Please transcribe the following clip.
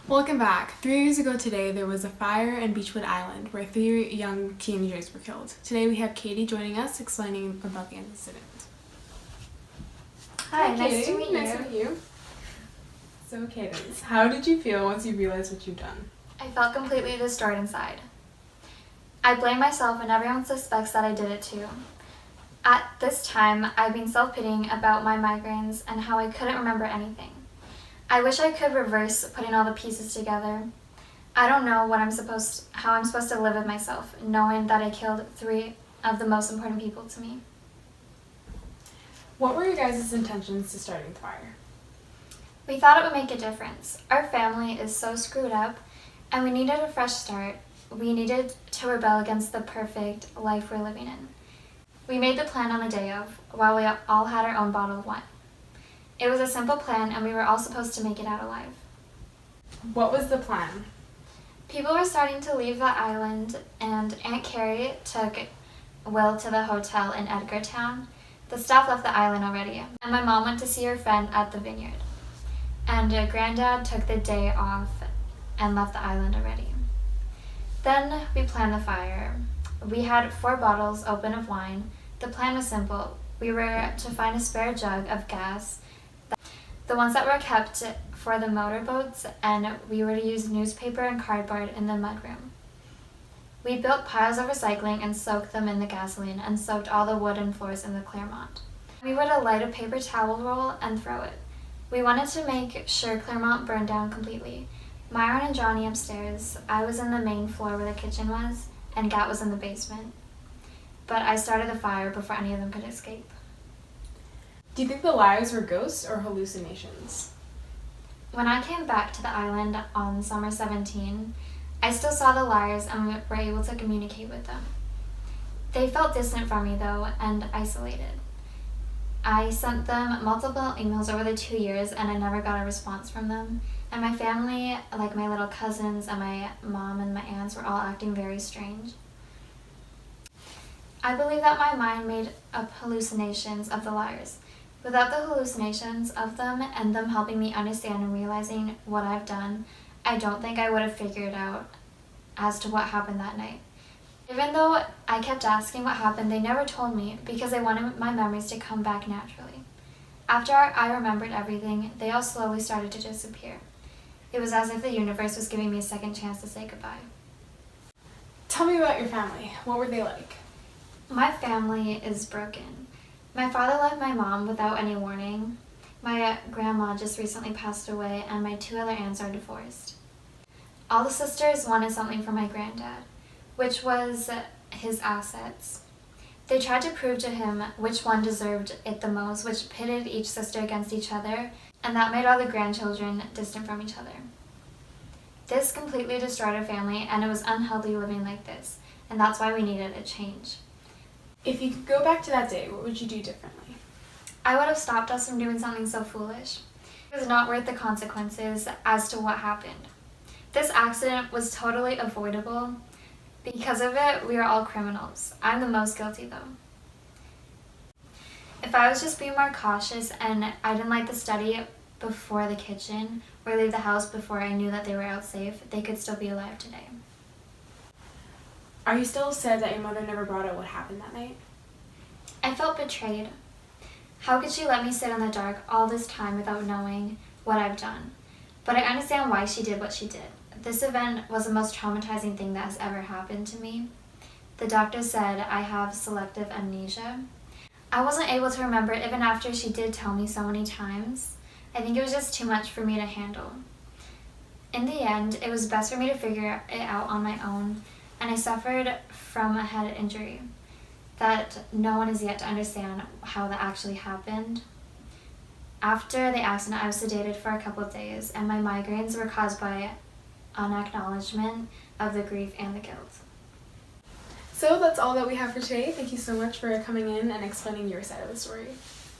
Welcome back. 3 years ago today, there was a fire in Beechwood Island where 3 young teenagers were killed. Today we have Katie joining us explaining about the incident. Hi, nice Katie. to meet Nice to meet you. So Cadence, how did you feel once you realized what you've done? I felt completely destroyed inside. I blame myself and everyone suspects that I did it too. At this time, I've been self-pitying about my migraines and how I couldn't remember anything. I wish I could reverse putting all the pieces together. I don't know how I'm supposed to live with myself, knowing that I killed 3 of the most important people to me. What were your guys' intentions to starting the fire? We thought it would make a difference. Our family is so screwed up, and we needed a fresh start. We needed to rebel against the perfect life we're living in. We made the plan on the day of, while we all had our own bottle of wine. It was a simple plan, and we were all supposed to make it out alive. What was the plan? People were starting to leave the island, and Aunt Carrie took Will to the hotel in Edgartown. The staff left the island already, and my mom went to see her friend at the vineyard. And Granddad took the day off and left the island already. Then we planned the fire. We had 4 bottles open of wine. The plan was simple. We were to find a spare jug of gas, the ones that were kept for the motorboats, and we were to use newspaper and cardboard in the mudroom. We built piles of recycling and soaked them in the gasoline and soaked all the wooden floors in the Claremont. We were to light a paper towel roll and throw it. We wanted to make sure Claremont burned down completely. Myron and Johnny upstairs, I was in the main floor where the kitchen was, and Gat was in the basement. But I started the fire before any of them could escape. Do you think the liars were ghosts or hallucinations? When I came back to the island on summer 17, I still saw the liars and were able to communicate with them. They felt distant from me though, and isolated. I sent them multiple emails over the 2 years and I never got a response from them. And my family, like my little cousins and my mom and my aunts, were all acting very strange. I believe that my mind made up hallucinations of the liars. Without the hallucinations of them and them helping me understand and realizing what I've done, I don't think I would have figured out as to what happened that night. Even though I kept asking what happened, they never told me because they wanted my memories to come back naturally. After I remembered everything, they all slowly started to disappear. It was as if the universe was giving me a second chance to say goodbye. Tell me about your family. What were they like? My family is broken. My father left my mom without any warning. My grandma just recently passed away, and my 2 other aunts are divorced. All the sisters wanted something from my granddad, which was his assets. They tried to prove to him which one deserved it the most, which pitted each sister against each other, and that made all the grandchildren distant from each other. This completely destroyed our family, and it was unhealthy living like this, and that's why we needed a change. If you could go back to that day, what would you do differently? I would have stopped us from doing something so foolish. It was not worth the consequences as to what happened. This accident was totally avoidable. Because of it, we are all criminals. I'm the most guilty though. If I was just being more cautious and I didn't light the study before the kitchen or leave the house before I knew that they were out safe, they could still be alive today. Are you still sad that your mother never brought out what happened that night? I felt betrayed. How could she let me sit in the dark all this time without knowing what I've done? But I understand why she did what she did. This event was the most traumatizing thing that has ever happened to me. The doctor said I have selective amnesia. I wasn't able to remember it even after she did tell me so many times. I think it was just too much for me to handle. In the end, it was best for me to figure it out on my own, and I suffered from a head injury that no one is yet to understand how that actually happened. After the accident, I was sedated for a couple of days, and my migraines were caused by unacknowledgement of the grief and the guilt. So that's all that we have for today. Thank you so much for coming in and explaining your side of the story.